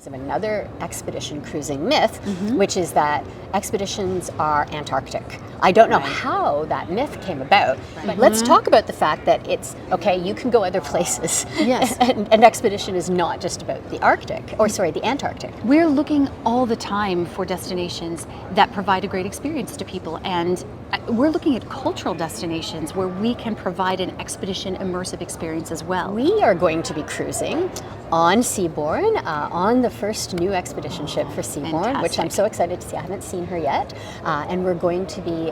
of another expedition cruising myth, which is that expeditions are Antarctic. I don't know how that myth came about, but let's talk about the fact that it's, okay, you can go other places. Yes. And an expedition is not just about the Arctic, or sorry, the Antarctic. We're looking all the time for destinations that provide a great experience to people, and we're looking at cultural destinations where we can provide an expedition immersive experience as well. We are going to be cruising on Seabourn, on the first new expedition ship for Seabourn, which I'm so excited to see. I haven't seen her yet. And we're going to be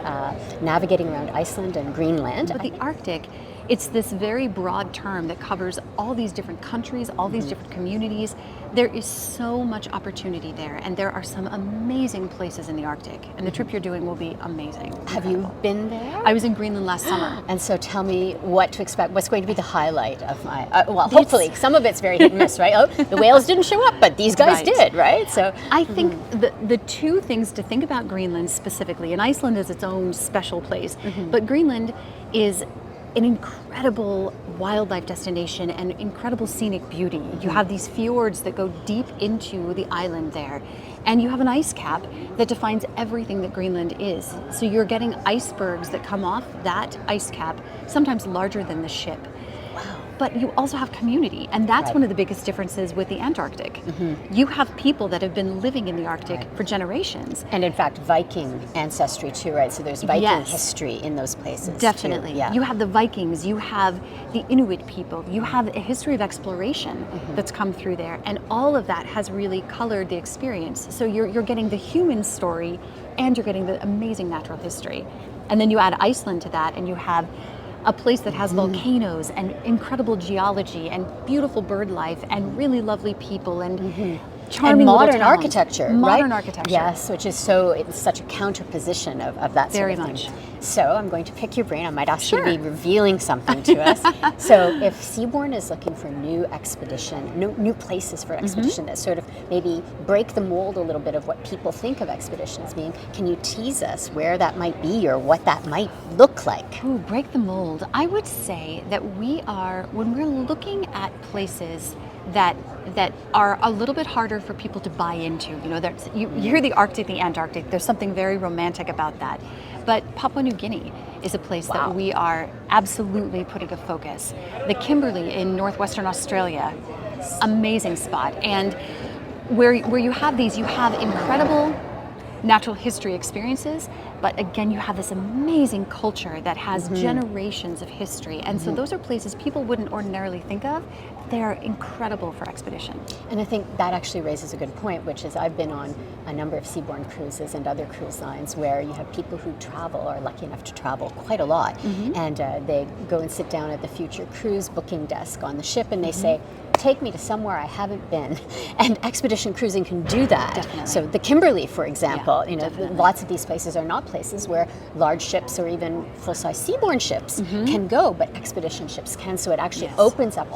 navigating around Iceland and Greenland. But the Arctic, it's this very broad term that covers all these different countries, all these different communities. There is so much opportunity there, and there are some amazing places in the Arctic, and the trip you're doing will be amazing. Have you been there? I was in Greenland last summer. And so tell me what to expect. What's going to be the highlight of my, well, hopefully, some of it's very hit and miss, right? Oh, the whales didn't show up, but these guys did, right? So I think the two things to think about Greenland specifically, and Iceland is its own special place, but Greenland is an incredible wildlife destination and incredible scenic beauty. You have these fjords that go deep into the island there, and you have an ice cap that defines everything that Greenland is. So you're getting icebergs that come off that ice cap, sometimes larger than the ship. But you also have community, and that's one of the biggest differences with the Antarctic. You have people that have been living in the Arctic for generations. And in fact, Viking ancestry too, right? So there's Viking history in those places. Definitely. Too. Yeah. You have the Vikings, you have the Inuit people, you have a history of exploration that's come through there, and all of that has really colored the experience. So you're getting the human story, and you're getting the amazing natural history. And then you add Iceland to that, and you have a place that has volcanoes and incredible geology and beautiful bird life and really lovely people and charming and modern little towns. architecture, Modern right? architecture. Yes, which is it's such a counterposition of that sort of thing. Very much. So I'm going to pick your brain. I might ask you to be revealing something to us. So if Seabourn is looking for new expedition, new places for expedition that sort of maybe break the mold a little bit of what people think of expeditions being, can you tease us where that might be or what that might look like? Ooh, break the mold. I would say that when we're looking at places that are a little bit harder for people to buy into. You know, you hear the Arctic, the Antarctic, there's something very romantic about that. But Papua New Guinea is a place that we are absolutely putting a focus. The Kimberley in northwestern Australia, amazing spot. And where you have these, you have incredible natural history experiences, but again, you have this amazing culture that has generations of history. And so those are places people wouldn't ordinarily think of. They are incredible for expedition. And I think that actually raises a good point, which is I've been on a number of Seabourn cruises and other cruise lines where you have people who travel, are lucky enough to travel quite a lot, and they go and sit down at the future cruise booking desk on the ship and they say, take me to somewhere I haven't been. And expedition cruising can do that. Definitely. So the Kimberley, for example, lots of these places are not places where large ships or even full-size Seabourn ships can go, but expedition ships can. So it actually opens up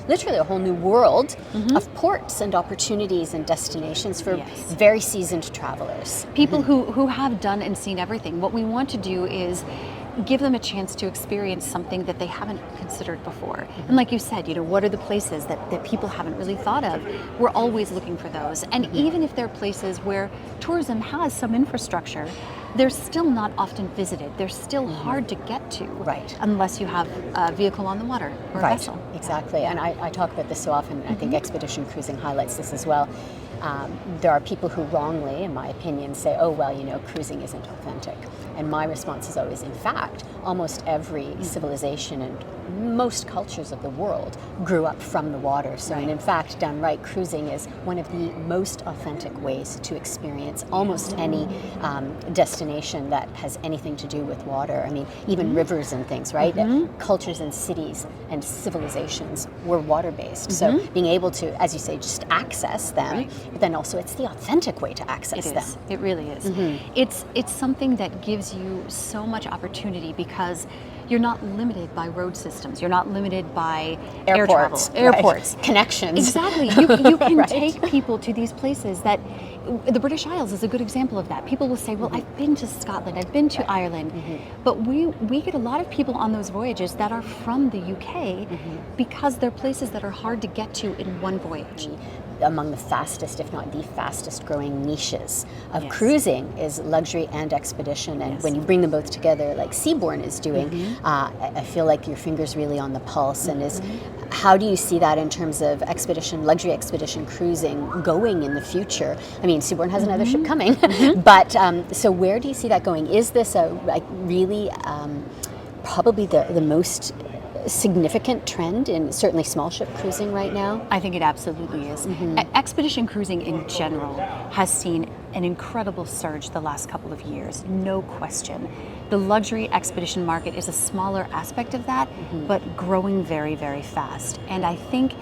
literally a whole new world of ports and opportunities and destinations for very seasoned travelers. People who have done and seen everything. What we want to do is give them a chance to experience something that they haven't considered before. And like you said, what are the places that people haven't really thought of? We're always looking for those. And even if they're places where tourism has some infrastructure, they're still not often visited. They're still hard to get to, unless you have a vehicle on the water or a vessel. Exactly. And I talk about this so often. I think expedition cruising highlights this as well. There are people who wrongly, in my opinion, say, oh, well, cruising isn't authentic. And my response is always, in fact, almost every civilization and most cultures of the world grew up from the water. So, and in fact, done right, cruising is one of the most authentic ways to experience almost any destination that has anything to do with water. I mean, even rivers and things, right? Cultures and cities and civilizations were water-based. So being able to, as you say, just access them, but then also it's the authentic way to access them. It really is. It's something that gives you so much opportunity because you're not limited by road systems. You're not limited by airports, connections. Exactly. You can take people to these places that the British Isles is a good example of that. People will say, well, I've been to Scotland, I've been to Ireland, but we get a lot of people on those voyages that are from the UK because they're places that are hard to get to in one voyage. among the fastest, if not the fastest growing niches of Yes. cruising is luxury and expedition. And Yes. when you bring them both together, like Seabourn is doing, I feel like your finger's really on the pulse. And how do you see that in terms of luxury expedition cruising going in the future? I mean, Seabourn has another ship coming, but so where do you see that going? Is this a really probably the most significant trend in certainly small ship cruising right now? I think it absolutely is. Expedition cruising in general has seen an incredible surge the last couple of years, no question. The luxury expedition market is a smaller aspect of that, but growing very, very fast. And I think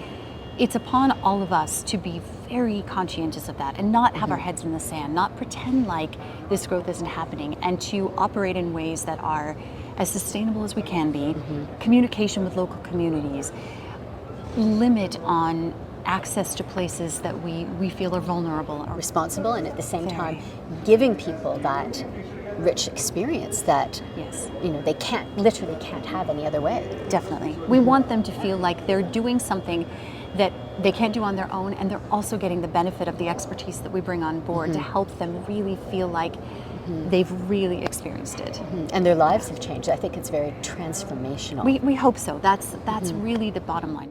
it's upon all of us to be very conscientious of that and not have our heads in the sand, not pretend like this growth isn't happening, and to operate in ways that are as sustainable as we can be, communication with local communities, limit on access to places that we feel are vulnerable. Or Responsible, and at the same time Very. giving people that rich experience that Yes. they literally can't have any other way. Definitely. We want them to feel like they're doing something that they can't do on their own, and they're also getting the benefit of the expertise that we bring on board to help them really feel like they've really experienced it. And their lives have changed. I think it's very transformational. We hope so. That's really the bottom line.